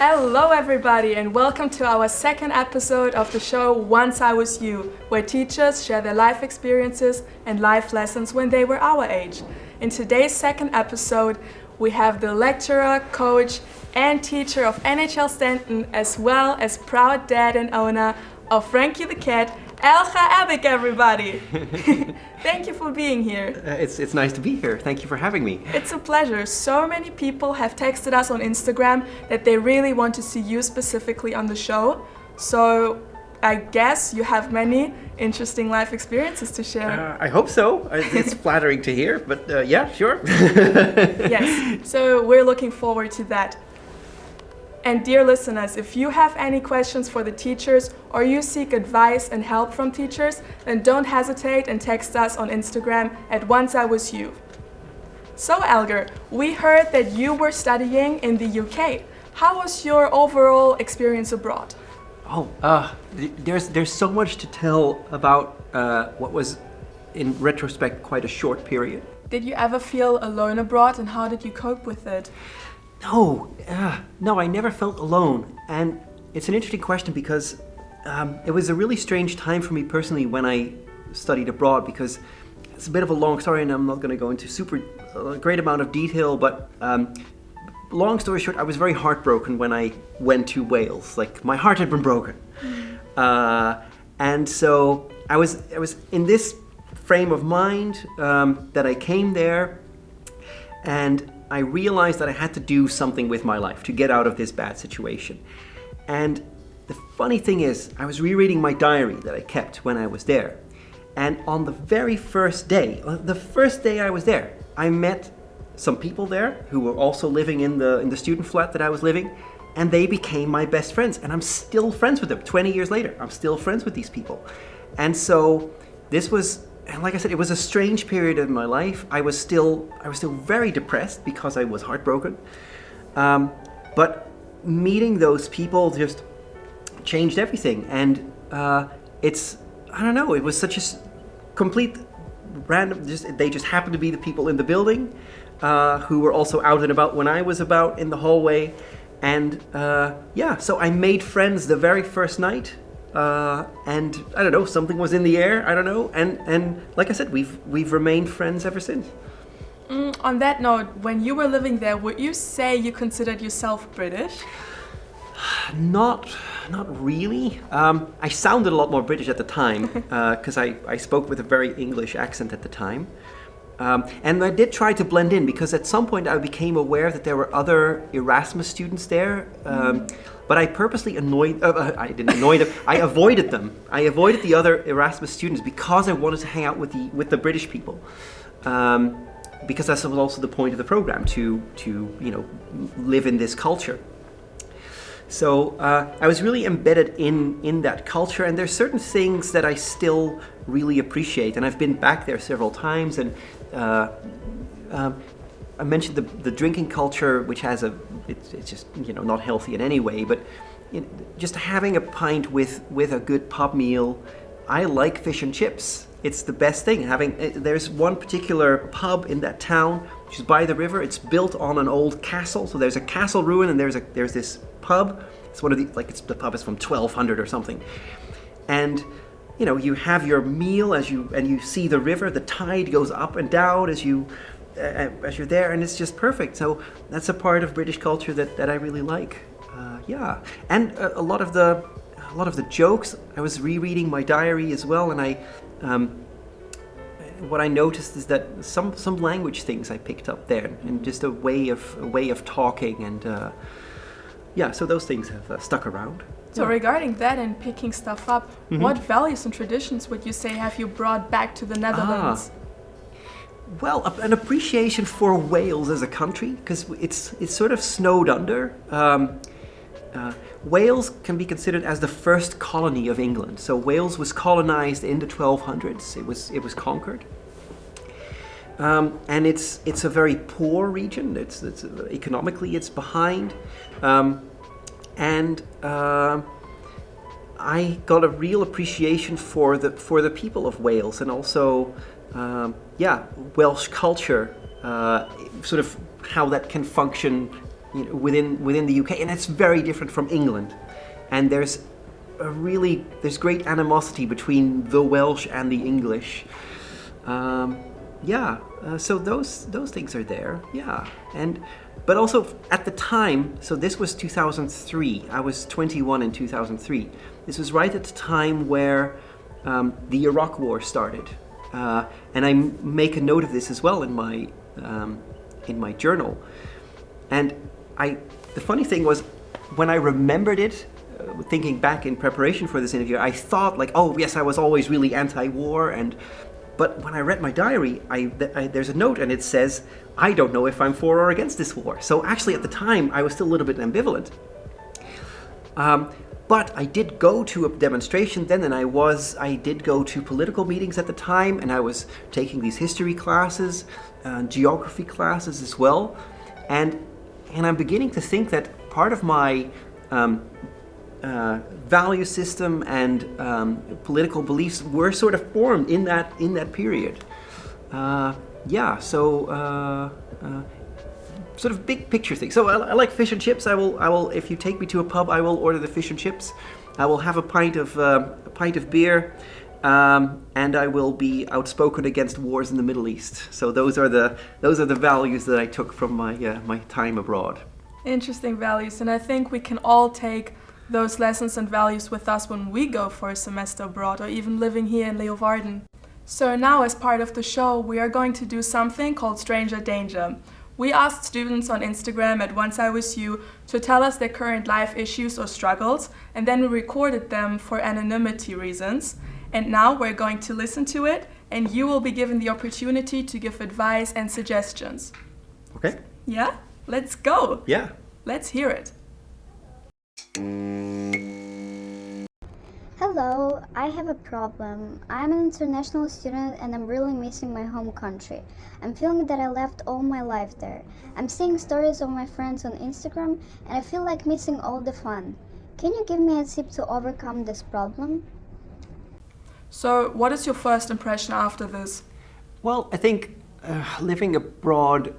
Hello everybody and welcome to our second episode of the show Once I Was You, where teachers share their life experiences and life lessons when they were our age. In today's second episode, we have the lecturer, coach and teacher of NHL Stanton, as well as proud dad and owner of Frankie the Cat, Elger, everybody. Thank you for being here. It's nice to be here. Thank you for having me. It's a pleasure. So many people have texted us on Instagram that they really want to see you specifically on the show. So I guess you have many interesting life experiences to share. I hope so. It's flattering to hear, but yeah, sure. Yes, so we're looking forward to that. And dear listeners, if you have any questions for the teachers or you seek advice and help from teachers, then don't hesitate and text us on Instagram at Once I Was You. So Elger, we heard that you were studying in the UK. How was your overall experience abroad? There's so much to tell about what was, in retrospect, quite a short period. Did you ever feel alone abroad and how did you cope with it? No, I never felt alone. And it's an interesting question because it was a really strange time for me personally when I studied abroad, because it's a bit of a long story and I'm not going to go into a great amount of detail, but long story short, I was very heartbroken when I went to Wales. Like, my heart had been broken. And so I was in this frame of mind that I came there, and I realized that I had to do something with my life to get out of this bad situation. And the funny thing is, I was rereading my diary that I kept when I was there. And on the very first day, I was there, I met some people there who were also living in the student flat that I was living, and they became my best friends. And I'm still friends with them 20 years later. I'm still friends with these people. And so this was, and like I said, it was a strange period in my life. I was still very depressed because I was heartbroken. But meeting those people just changed everything. And it was such a complete random, they just happened to be the people in the building who were also out and about when I was about in the hallway. And so I made friends the very first night. And I don't know, something was in the air, I don't know, and like I said, we've remained friends ever since. On that note, when you were living there, would you say you considered yourself British? Not really. I sounded a lot more British at the time because I spoke with a very English accent at the time. And I did try to blend in because at some point I became aware that there were other Erasmus students there. But I purposely I didn't annoy them. I avoided them. I avoided the other Erasmus students because I wanted to hang out with the British people. Because that was also the point of the program, to live in this culture. So I was really embedded in that culture, and there's certain things that I still really appreciate. And I've been back there several times, and I mentioned the drinking culture, which has it's just not healthy in any way, but just having a pint with a good pub meal. I like fish and chips. It's the best thing. There's one particular pub in that town which is by the river. It's built on an old castle, so there's a castle ruin and there's this pub. It's one of the pub is from 1200 or something, and you have your meal and you see the river. The tide goes up and down as you're there, and it's just perfect. So that's a part of British culture that I really like. And a lot of the jokes. I was rereading my diary as well, and what I noticed is that some language things I picked up there, and just a way of talking, and so those things have stuck around. So regarding that and picking stuff up, what values and traditions would you say have you brought back to the Netherlands? Well, an appreciation for Wales as a country, because it's sort of snowed under. Wales can be considered as the first colony of England. So Wales was colonized in the 1200s. It was conquered, and it's a very poor region. It's economically it's behind, and I got a real appreciation for the people of Wales, and also Welsh culture, sort of how that can function within the UK, and it's very different from England. And there's great animosity between the Welsh and the English. So those things are there. Yeah, but also at the time. So this was 2003. I was 21 in 2003. This was right at the time where the Iraq War started, and I make a note of this as well in my journal. And the funny thing was, when I remembered it, thinking back in preparation for this interview, I thought like, oh yes, I was always really anti-war, but when I read my diary, there's a note and it says, I don't know if I'm for or against this war. So actually at the time, I was still a little bit ambivalent. But I did go to a demonstration then, and I did go to political meetings at the time, and I was taking these history classes, geography classes as well. And I'm beginning to think that part of my value system and political beliefs were sort of formed in that period. Sort of big picture thing. So I like fish and chips. I will. If you take me to a pub, I will order the fish and chips. I will have a pint of beer, and I will be outspoken against wars in the Middle East. So those are the values that I took from my time abroad. Interesting values, and I think we can all take those lessons and values with us when we go for a semester abroad or even living here in Leeuwarden. So now, as part of the show, we are going to do something called Stranger Danger. We asked students on Instagram at Once I Was You to tell us their current life issues or struggles, and then we recorded them for anonymity reasons. And now we're going to listen to it, and you will be given the opportunity to give advice and suggestions. Okay. Yeah? Let's go! Yeah. Let's hear it. Hello, I have a problem. I'm an international student and I'm really missing my home country. I'm feeling that I left all my life there. I'm seeing stories of my friends on Instagram and I feel like missing all the fun. Can you give me a tip to overcome this problem? So, what is your first impression after this? Well, I think living abroad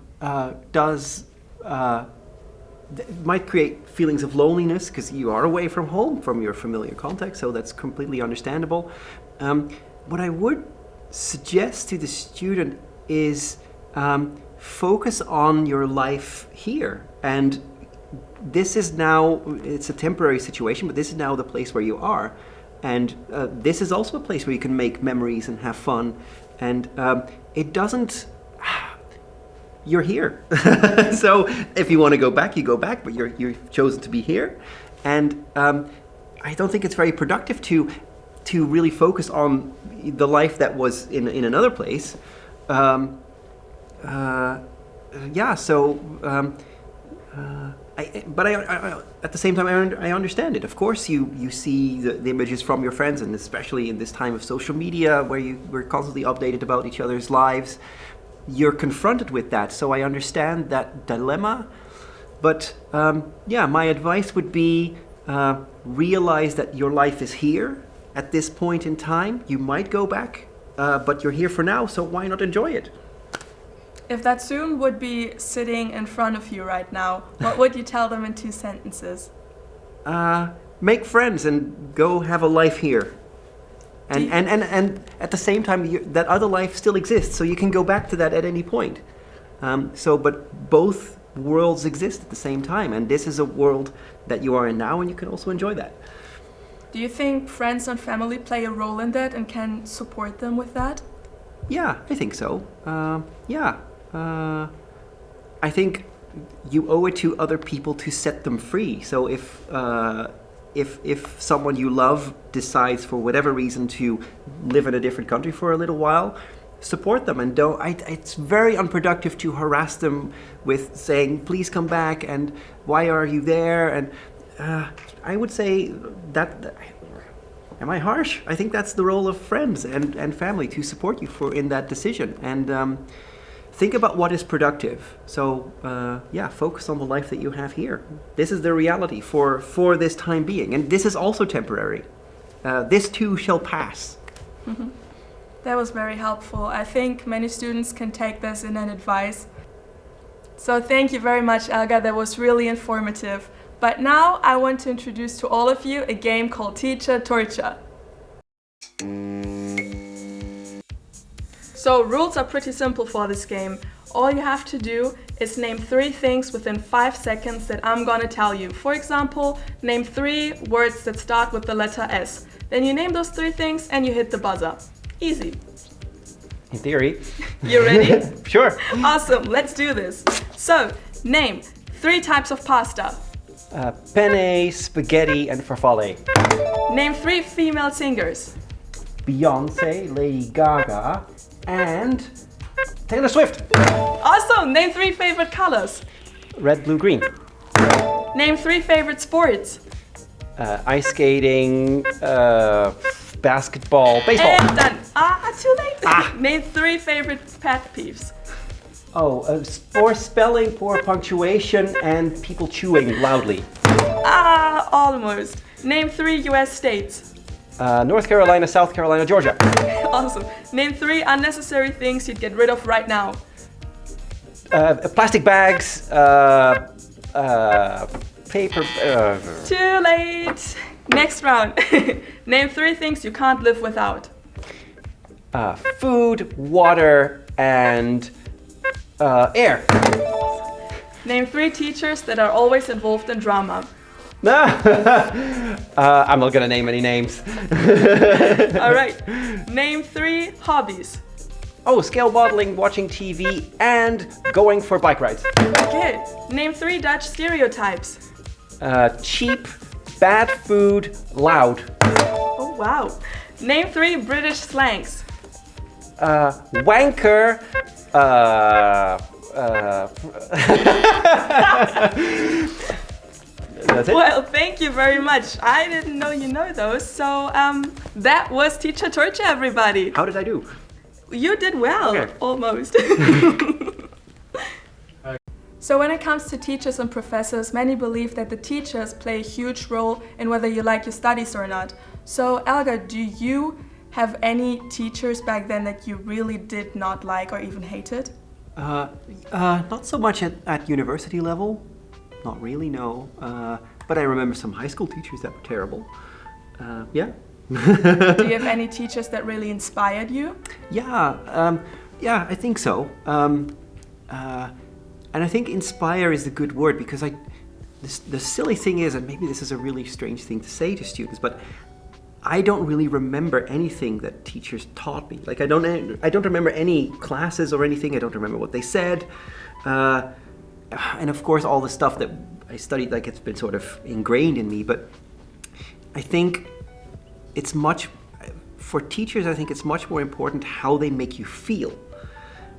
might create feelings of loneliness because you are away from home, from your familiar context, so that's completely understandable. What I would suggest to the student is focus on your life here. And this is now, it's a temporary situation, but this is now the place where you are. And this is also a place where you can make memories and have fun. And it doesn't... You're here. So if you want to go back, you go back, but you're chosen to be here. And I don't think it's very productive to really focus on the life that was in another place. But at the same time, I understand it. Of course, you see the images from your friends, and especially in this time of social media where we're constantly updated about each other's lives, you're confronted with that. So I understand that dilemma. But my advice would be realize that your life is here at this point in time. You might go back, but you're here for now, so why not enjoy it? If that student would be sitting in front of you right now, what would you tell them in 2 sentences? Make friends and go have a life here. And at the same time, that other life still exists, so you can go back to that at any point. But both worlds exist at the same time, and this is a world that you are in now, and you can also enjoy that. Do you think friends and family play a role in that and can support them with that? Yeah, I think so. I think you owe it to other people to set them free. So if someone you love decides for whatever reason to live in a different country for a little while, support them and it's very unproductive to harass them with saying, please come back and why are you there? And I would say that, am I harsh? I think that's the role of friends and family to support you in that decision. And think about what is productive. So focus on the life that you have here. This is the reality for this time being. And this is also temporary. This too shall pass. Mm-hmm. That was very helpful. I think many students can take this in an advice. So thank you very much, Elger. That was really informative. But now I want to introduce to all of you a game called Teacher Torture. So rules are pretty simple for this game. All you have to do is name 3 things within 5 seconds that I'm gonna tell you. For example, name 3 words that start with the letter S. Then you name those 3 things and you hit the buzzer. Easy. In theory. You ready? Sure. Awesome, let's do this. So, name 3 types of pasta. Penne, spaghetti, and farfalle. Name 3 female singers. Beyonce, Lady Gaga, and Taylor Swift. Awesome, name 3 favorite colors. Red, blue, green. Name 3 favorite sports. Ice skating, basketball, baseball. And done. Too late. Name 3 favorite pet peeves. Poor spelling, poor punctuation, and people chewing loudly. Almost. Name 3 US states. North Carolina, South Carolina, Georgia. Awesome. Name 3 unnecessary things you'd get rid of right now. Plastic bags, paper. Too late. Next round. Name 3 things you can't live without. Food, water, and air. Name 3 teachers that are always involved in drama. I'm not gonna name any names. All right. Name 3 hobbies. Scale modeling, watching TV, and going for bike rides. Okay. Name 3 Dutch stereotypes. Cheap, bad food, loud. Oh, wow. Name 3 British slangs. Wanker, That's it? Well, thank you very much. I didn't know you know those. So that was Teacher Torture, everybody. How did I do? You did well, Okay. almost. So when it comes to teachers and professors, many believe that the teachers play a huge role in whether you like your studies or not. So Elger, do you have any teachers back then that you really did not like or even hated? Not so much at university level. Not really, no. But I remember some high school teachers that were terrible. Yeah. Do you have any teachers that really inspired you? Yeah, I think so. And I think inspire is a good word because the silly thing is, and maybe this is a really strange thing to say to students, but I don't really remember anything that teachers taught me. Like I don't remember any classes or anything. I don't remember what they said. And of course all the stuff that I studied, like it's been sort of ingrained in me, but I think for teachers, I think it's much more important how they make you feel.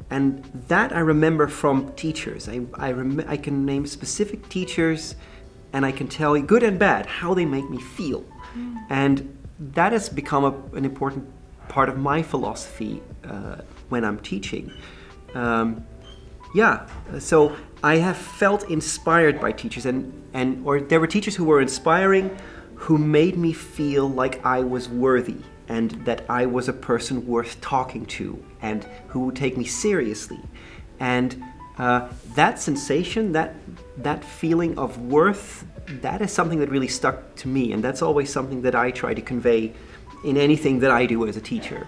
And that I remember from teachers. I can name specific teachers and I can tell you, good and bad, how they make me feel. And that has become an important part of my philosophy when I'm teaching. So I have felt inspired by teachers or there were teachers who were inspiring, who made me feel like I was worthy and that I was a person worth talking to and who would take me seriously. And that sensation, that feeling of worth, that is something that really stuck to me, and that's always something that I try to convey in anything that I do as a teacher,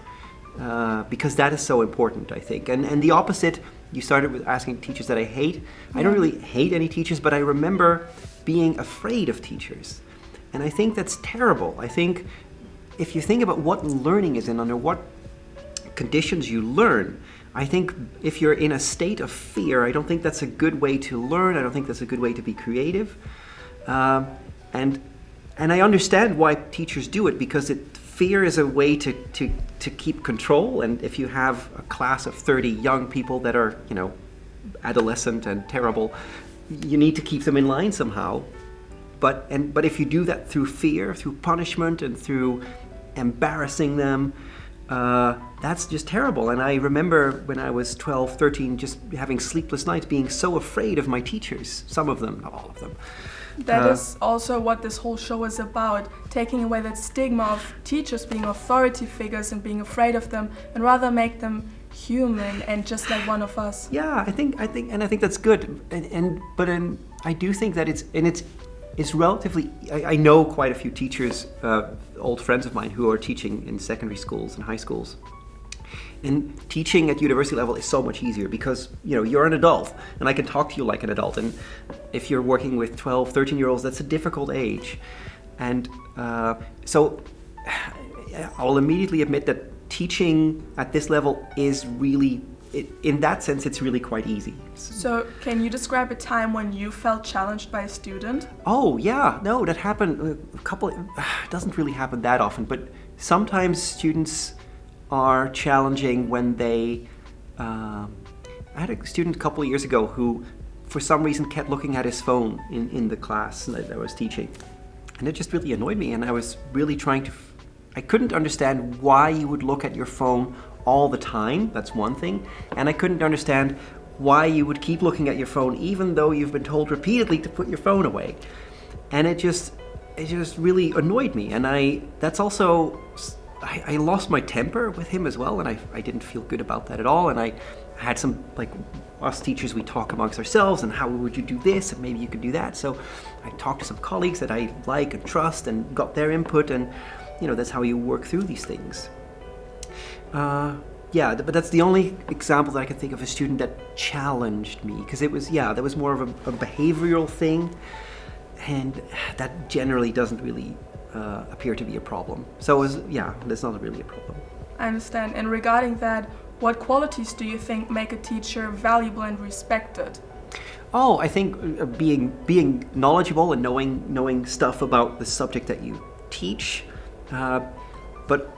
because that is so important, I think. And the opposite, you started with asking teachers that I hate. I don't really hate any teachers, but I remember being afraid of teachers. And I think that's terrible. I think if you think about what learning is and under what conditions you learn, I think if you're in a state of fear, I don't think that's a good way to learn. I don't think that's a good way to be creative. And I understand why teachers do it, because fear is a way to keep control. And if you have a class of 30 young people that are, adolescent and terrible, you need to keep them in line somehow. But if you do that through fear, through punishment, and through embarrassing them, that's just terrible. And I remember when I was 12, 13, just having sleepless nights, being so afraid of my teachers, some of them, not all of them. That is also what this whole show is about, taking away that stigma of teachers being authority figures and being afraid of them, and rather make them human and just like one of us. Yeah, I think that's good. I do think that it's relatively. I know quite a few teachers, old friends of mine, who are teaching in secondary schools and high schools. And teaching at university level is so much easier because, you're an adult and I can talk to you like an adult. And if you're working with 12, 13-year-olds, that's a difficult age. And so I'll immediately admit that teaching at this level is really, in that sense, it's really quite easy. So can you describe a time when you felt challenged by a student? Oh, yeah. No, that happened it doesn't really happen that often, but sometimes students are challenging when they... I had a student a couple of years ago who, for some reason, kept looking at his phone in the class that I was teaching. And it just really annoyed me, and I was really trying to... I couldn't understand why you would look at your phone all the time, that's one thing, and I couldn't understand why you would keep looking at your phone even though you've been told repeatedly to put your phone away. And it just really annoyed me, and that's also... I lost my temper with him as well, and I didn't feel good about that at all. And I had some, like, us teachers, we talk amongst ourselves and how would you do this and maybe you could do that. So I talked to some colleagues that I like and trust and got their input, and that's how you work through these things. But that's the only example that I can think of a student that challenged me, because that was more of a behavioral thing, and that generally doesn't really appear to be a problem. So that's not really a problem. I understand. And regarding that, what qualities do you think make a teacher valuable and respected? Oh, I think being knowledgeable and knowing stuff about the subject that you teach, but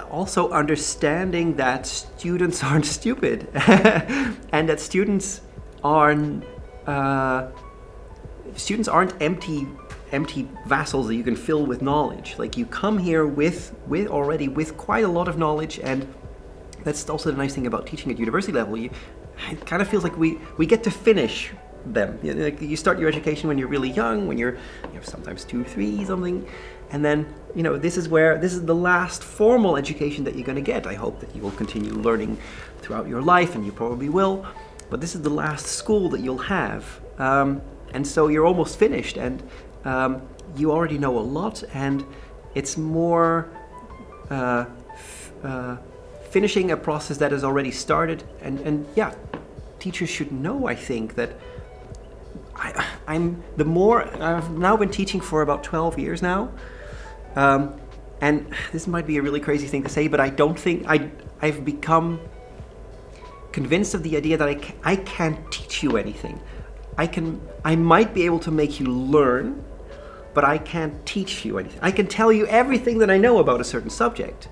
also understanding that students aren't stupid and that students aren't empty vessels that you can fill with knowledge. Like, you come here with quite a lot of knowledge, and that's also the nice thing about teaching at university level. It kind of feels like we get to finish them. Like, you start your education when you're really young, when you're sometimes 2, 3, something, and then this is the last formal education that you're going to get. I hope that you will continue learning throughout your life, and you probably will, but this is the last school that you'll have, and so you're almost finished, and you already know a lot, and it's more finishing a process that has already started. And teachers should know, I think, that I've now been teaching for about 12 years now, and this might be a really crazy thing to say, but I don't think I've become convinced of the idea that I can't teach you anything. I might be able to make you learn, but I can't teach you anything. I can tell you everything that I know about a certain subject,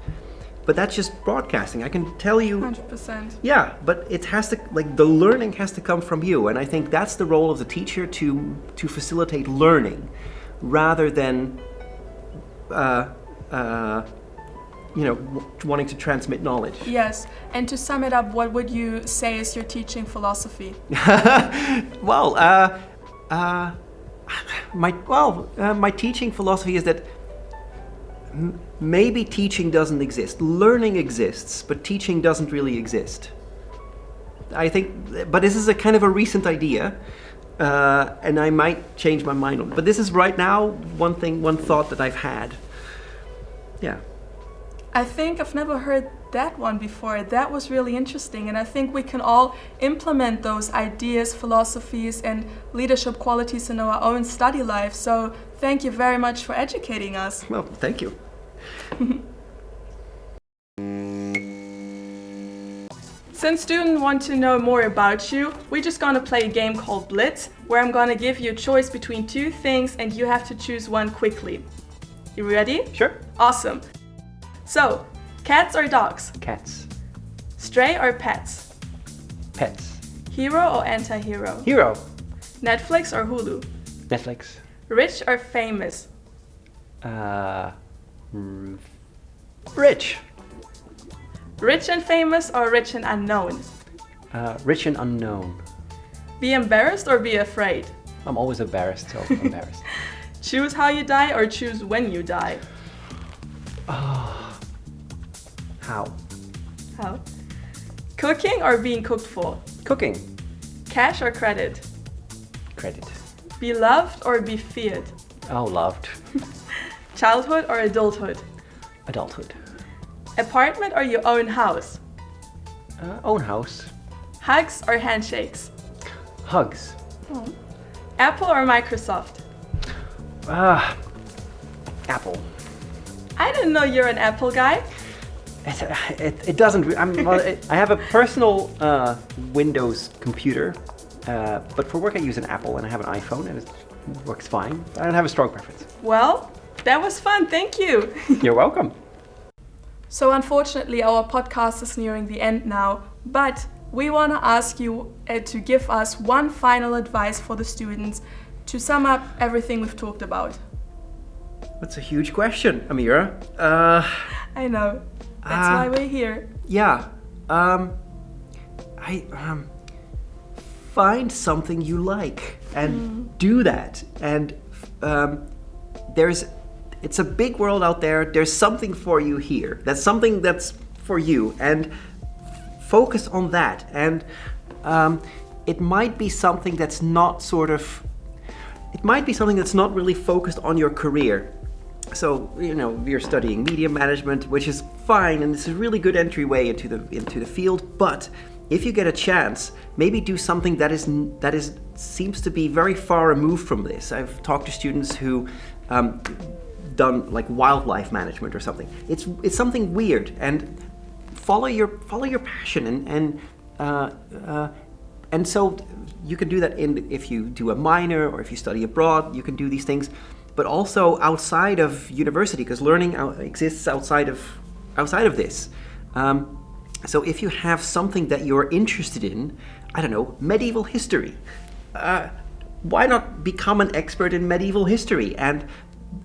but that's just broadcasting. I can tell you 100%. Yeah, but it has to, the learning has to come from you, and I think that's the role of the teacher, to facilitate learning, rather than wanting to transmit knowledge. Yes, and to sum it up, what would you say is your teaching philosophy? Well, my teaching philosophy is that maybe teaching doesn't exist. Learning exists, but teaching doesn't really exist. I think, but this is a kind of a recent idea, and I might change my mind on it. But this is right now one thought that I've had. Yeah. I think I've never heard that one before. That was really interesting, and I think we can all implement those ideas, philosophies, and leadership qualities in our own study life. So thank you very much for educating us. Well, thank you. Since students want to know more about you, we're just gonna play a game called Blitz, where I'm gonna give you a choice between 2 things and you have to choose one quickly. You ready? Sure. Awesome. So, cats or dogs? Cats. Stray or pets? Pets. Hero or anti-hero? Hero. Netflix or Hulu? Netflix. Rich or famous? Rich. Rich and famous or rich and unknown? Rich and unknown. Be embarrassed or be afraid? I'm always embarrassed, so embarrassed. Choose how you die or choose when you die? How? How? Cooking or being cooked for? Cooking. Cash or credit? Credit. Be loved or be feared? Oh, loved. Childhood or adulthood? Adulthood. Apartment or your own house? Own house. Hugs or handshakes? Hugs. Apple or Microsoft? Apple. I didn't know you're an Apple guy. It doesn't. I have a personal Windows computer, but for work I use an Apple, and I have an iPhone, and it works fine. I don't have a strong preference. Well, that was fun. Thank you. You're welcome. So unfortunately, our podcast is nearing the end now, but we want to ask you to give us one final advice for the students to sum up everything we've talked about. That's a huge question, Amira. I know. That's why we're here. Yeah. Find something you like and do that. And it's a big world out there. There's something for you here. That's something that's for you, and focus on that. And it might be something that's not really focused on your career. So, you're studying media management, which is fine, and it's a really good entryway into the field. But if you get a chance, maybe do something that seems to be very far removed from this. I've talked to students who done like wildlife management or something. It's something weird, and follow your passion, and so you can do that if you do a minor or if you study abroad. You can do these things. But also outside of university, because learning exists outside of this. So if you have something that you're interested in, I don't know, medieval history, why not become an expert in medieval history? And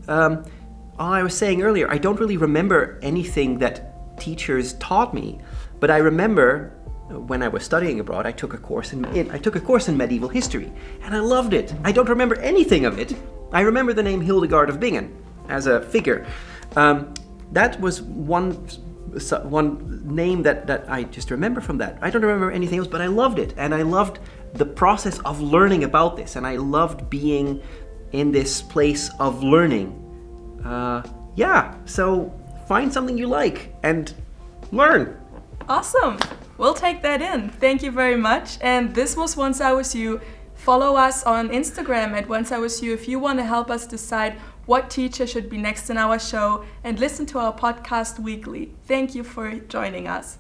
I was saying earlier, I don't really remember anything that teachers taught me, but I remember when I was studying abroad, I took a course in medieval history, and I loved it. I don't remember anything of it. I remember the name Hildegard of Bingen as a figure. That was one name that I just remember from that. I don't remember anything else, but I loved it, and I loved the process of learning about this, and I loved being in this place of learning. So find something you like and learn. Awesome. We'll take that in. Thank you very much. And this was Once I Was You. Follow us on Instagram at Once I Was You if you want to help us decide what teacher should be next in our show, and listen to our podcast weekly. Thank you for joining us.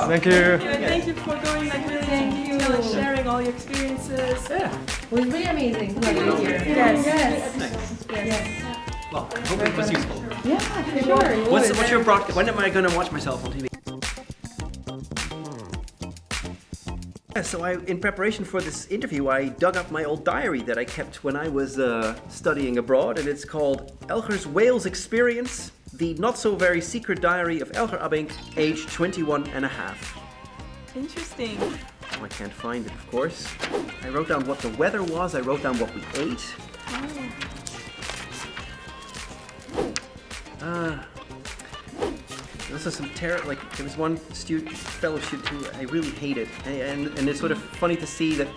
Thank you. Thank you for going really into detail and sharing all your experiences. Yeah. It was really amazing to have you here. Yes. Well, I hope it was useful. Yeah, for sure. What's your broadcast? When am I going to watch myself on TV? So in preparation for this interview, I dug up my old diary that I kept when I was studying abroad, and it's called Elger's Wales Experience, the not-so-very secret diary of Elger Abink, age 21 and a half. Interesting. Oh, I can't find it, of course. I wrote down what the weather was, I wrote down what we ate. Also some there was one fellow student who I really hated, and it's sort of funny to see that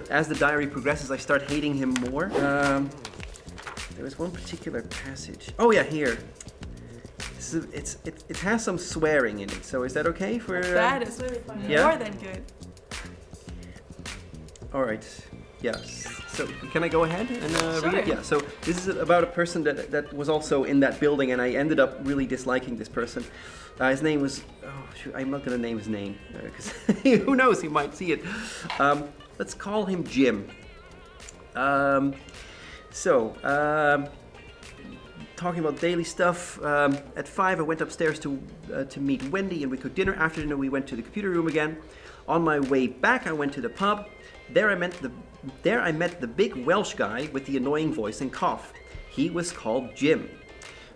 as the diary progresses, I start hating him more. There was one particular passage. Oh yeah, here. It has some swearing in it, so is that okay for? That is really funny. Yeah? More than good. All right. Yes. So can I go ahead and read it? Sure. Yeah. So this is about a person that was also in that building, and I ended up really disliking this person. His name was. Oh shoot! I'm not gonna name his name because who knows? He might see it. Let's call him Jim. Talking about daily stuff. At 5, I went upstairs to meet Wendy, and we cooked dinner. After dinner, we went to the computer room again. On my way back, I went to the pub. There I met the big Welsh guy with the annoying voice and cough. He was called Jim.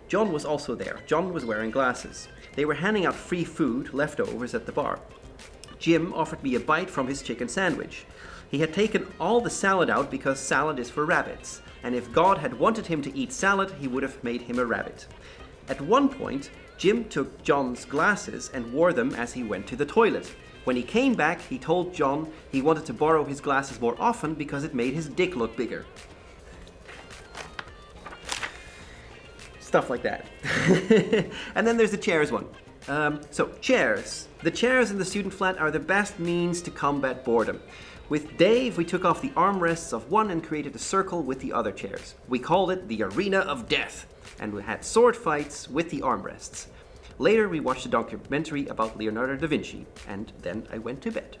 John was also there. John was wearing glasses. They were handing out free food, leftovers, at the bar. Jim offered me a bite from his chicken sandwich. He had taken all the salad out because salad is for rabbits, and if God had wanted him to eat salad, he would have made him a rabbit. At one point, Jim took John's glasses and wore them as he went to the toilet. When he came back, he told John he wanted to borrow his glasses more often because it made his dick look bigger. Stuff like that. And then there's the chairs one. So chairs. The chairs in the student flat are the best means to combat boredom. With Dave, we took off the armrests of one and created a circle with the other chairs. We called it the Arena of Death, and we had sword fights with the armrests. Later, we watched a documentary about Leonardo da Vinci, and then I went to bed.